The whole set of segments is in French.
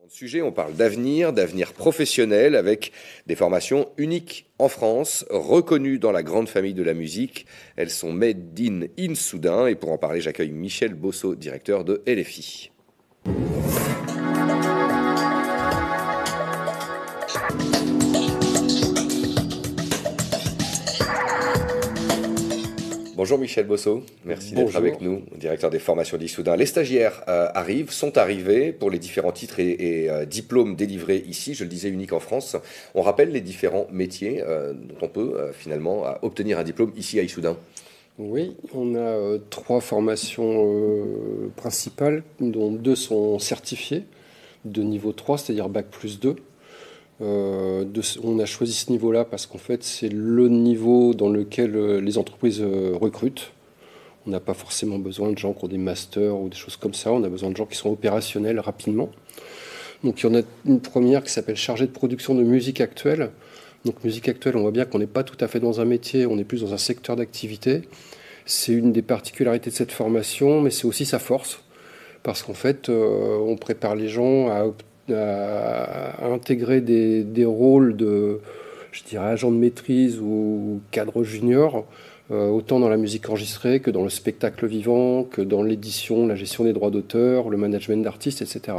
Sujet, on parle d'avenir professionnel avec des formations uniques en France, reconnues dans la grande famille de la musique. Elles sont made in Soudain et pour en parler, j'accueille Michel Bosso, directeur de LFI. Bonjour Michel Bosso, merci d'être avec nous, directeur des formations d'Issoudun. Les stagiaires sont arrivés pour les différents titres et diplômes délivrés ici, je le disais, unique en France. On rappelle les différents métiers dont on peut finalement obtenir un diplôme ici à Issoudun. Oui, on a 3 formations principales, dont 2 sont certifiées de niveau 3, c'est-à-dire Bac+2. On a choisi ce niveau-là parce qu'en fait, c'est le niveau dans lequel les entreprises recrutent. On n'a pas forcément besoin de gens qui ont des masters ou des choses comme ça. On a besoin de gens qui sont opérationnels rapidement. Donc, il y en a une première qui s'appelle chargé de production de musique actuelle. Donc, musique actuelle, on voit bien qu'on n'est pas tout à fait dans un métier, on est plus dans un secteur d'activité. C'est une des particularités de cette formation, mais c'est aussi sa force. Parce qu'en fait, on prépare les gens à intégrer des rôles de, je dirais, agent de maîtrise ou cadre junior, autant dans la musique enregistrée que dans le spectacle vivant, que dans l'édition, la gestion des droits d'auteur, le management d'artistes, etc.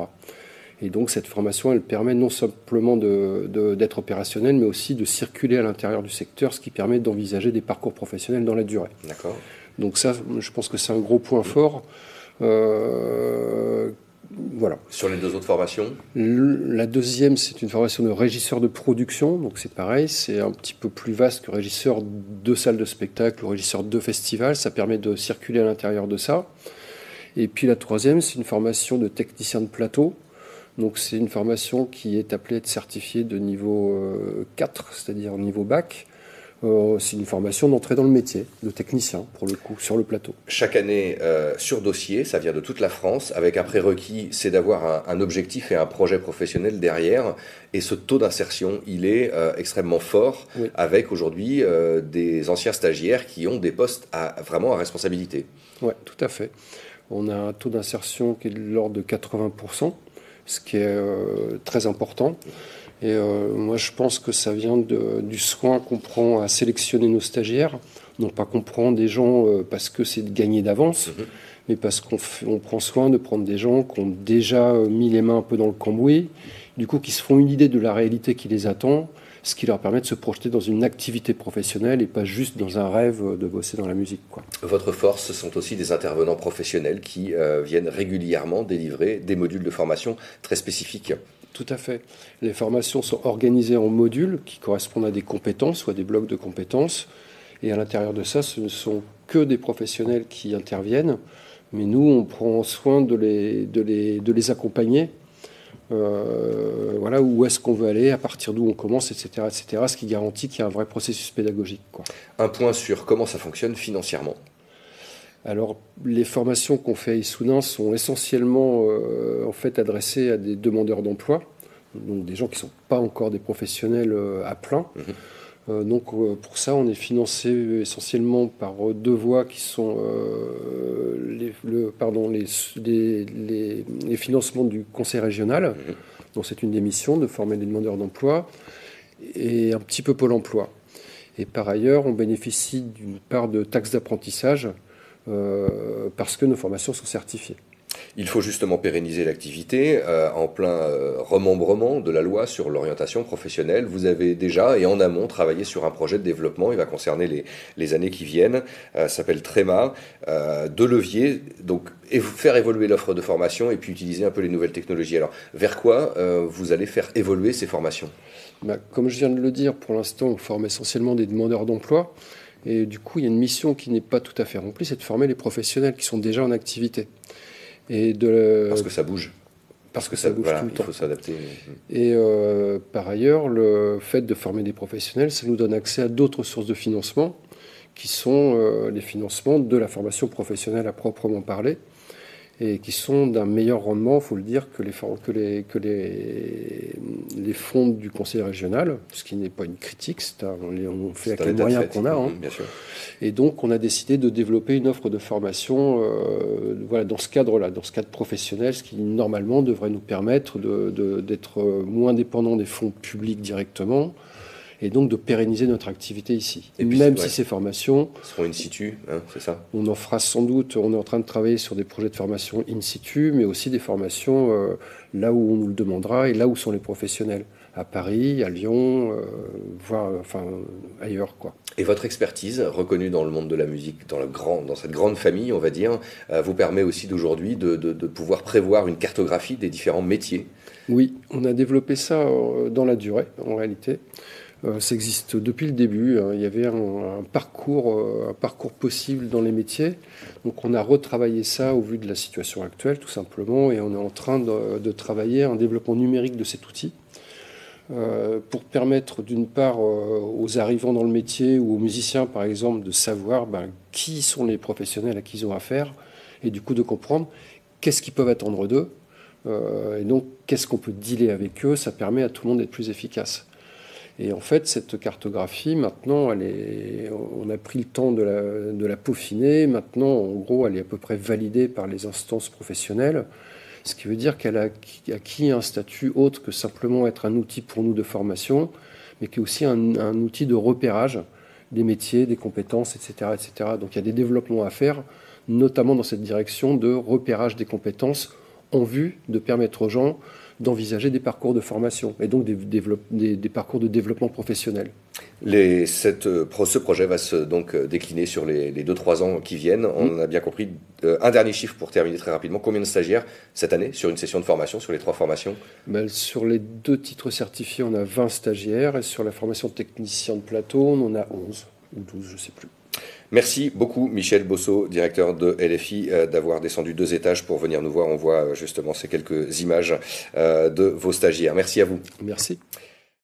Et donc cette formation, elle permet non simplement d'être opérationnelle, mais aussi de circuler à l'intérieur du secteur, ce qui permet d'envisager des parcours professionnels dans la durée. D'accord. Donc ça, je pense que c'est un gros point fort. Voilà. Sur les 2 autres formations ? La deuxième, c'est une formation de régisseur de production. Donc c'est pareil, c'est un petit peu plus vaste que régisseur de salle de spectacle ou régisseur de festival. Ça permet de circuler à l'intérieur de ça. Et puis la troisième, c'est une formation de technicien de plateau. Donc c'est une formation qui est appelée à être certifiée de niveau 4, c'est-à-dire niveau bac. C'est une formation d'entrée dans le métier, de technicien, pour le coup, sur le plateau. Chaque année, sur dossier, ça vient de toute la France, avec un prérequis, c'est d'avoir un objectif et un projet professionnel derrière. Et ce taux d'insertion, il est extrêmement fort, oui, avec aujourd'hui des anciens stagiaires qui ont des postes vraiment à responsabilité. Oui, tout à fait. On a un taux d'insertion qui est de l'ordre de 80%, ce qui est très important. Et moi, je pense que ça vient du soin qu'on prend à sélectionner nos stagiaires. Non pas qu'on prend des gens parce que c'est de gagner d'avance, mais parce qu'on prend soin de prendre des gens qui ont déjà mis les mains un peu dans le cambouis, du coup qui se font une idée de la réalité qui les attend, ce qui leur permet de se projeter dans une activité professionnelle et pas juste dans un rêve de bosser dans la musique, quoi. Votre force, ce sont aussi des intervenants professionnels qui viennent régulièrement délivrer des modules de formation très spécifiques. Tout à fait. Les formations sont organisées en modules qui correspondent à des compétences ou à des blocs de compétences. Et à l'intérieur de ça, ce ne sont que des professionnels qui interviennent. Mais nous, on prend soin de les accompagner. Voilà, où est-ce qu'on veut aller, à partir d'où on commence, etc., etc. Ce qui garantit qu'il y a un vrai processus pédagogique, quoi. Un point sur comment ça fonctionne financièrement. Alors, les formations qu'on fait à Issoudun sont essentiellement en fait adressées à des demandeurs d'emploi, donc des gens qui ne sont pas encore des professionnels à plein. Donc, pour ça, on est financé essentiellement par 2 voies qui sont les financements du conseil régional. Donc, c'est une des missions de former des demandeurs d'emploi et un petit peu Pôle emploi. Et par ailleurs, on bénéficie d'une part de taxes d'apprentissage parce que nos formations sont certifiées. Il faut justement pérenniser l'activité en plein remembrement de la loi sur l'orientation professionnelle. Vous avez déjà et en amont travaillé sur un projet de développement. Il va concerner les années qui viennent. Ça s'appelle Tréma. 2 leviers, donc faire évoluer l'offre de formation et puis utiliser un peu les nouvelles technologies. Alors, vers quoi vous allez faire évoluer ces formations ? Comme je viens de le dire, pour l'instant, on forme essentiellement des demandeurs d'emploi. Et du coup, il y a une mission qui n'est pas tout à fait remplie, c'est de former les professionnels qui sont déjà en activité. Parce que ça bouge. Parce que ça bouge tout le temps. Il faut s'adapter. Et par ailleurs, le fait de former des professionnels, ça nous donne accès à d'autres sources de financement, qui sont les financements de la formation professionnelle à proprement parler. et qui sont d'un meilleur rendement, il faut le dire, que les fonds du conseil régional, ce qui n'est pas une critique, on fait avec les moyens qu'on a. Bien sûr. Et donc, on a décidé de développer une offre de formation voilà, dans ce cadre-là, dans ce cadre professionnel, ce qui normalement devrait nous permettre d'être moins dépendants des fonds publics directement, et donc de pérenniser notre activité ici. Et puis, même si ces formations seront in situ, hein, c'est ça? On en fera sans doute, on est en train de travailler sur des projets de formation in situ, mais aussi des formations là où on nous le demandera et là où sont les professionnels, à Paris, à Lyon, voire ailleurs, quoi. Et votre expertise, reconnue dans le monde de la musique, dans cette grande famille, on va dire, vous permet aussi d'aujourd'hui de pouvoir prévoir une cartographie des différents métiers? Oui, on a développé ça dans la durée, en réalité. Ça existe depuis le début. Il y avait un parcours possible dans les métiers. Donc on a retravaillé ça au vu de la situation actuelle, tout simplement, et on est en train de travailler un développement numérique de cet outil pour permettre d'une part aux arrivants dans le métier ou aux musiciens, par exemple, de savoir qui sont les professionnels à qui ils ont affaire, et du coup de comprendre qu'est-ce qu'ils peuvent attendre d'eux, et donc qu'est-ce qu'on peut dealer avec eux. Ça permet à tout le monde d'être plus efficace. Et en fait, cette cartographie, maintenant, on a pris le temps de la peaufiner. Maintenant, en gros, elle est à peu près validée par les instances professionnelles, ce qui veut dire qu'elle a acquis un statut autre que simplement être un outil pour nous de formation, mais qui est aussi un outil de repérage des métiers, des compétences, etc., etc. Donc il y a des développements à faire, notamment dans cette direction de repérage des compétences en vue de permettre aux gens d'envisager des parcours de formation et donc des parcours de développement professionnel. Ce projet va se donc décliner sur les 2-3 ans qui viennent. On a bien compris. Un dernier chiffre pour terminer très rapidement. Combien de stagiaires cette année sur une session de formation, sur les 3 formations? Sur les 2 titres certifiés, on a 20 stagiaires. Et sur la formation de technicien de plateau, on en a 11 ou 12, je ne sais plus. Merci beaucoup Michel Bosso, directeur de LFI, d'avoir descendu 2 étages pour venir nous voir. On voit justement ces quelques images de vos stagiaires. Merci à vous. Merci.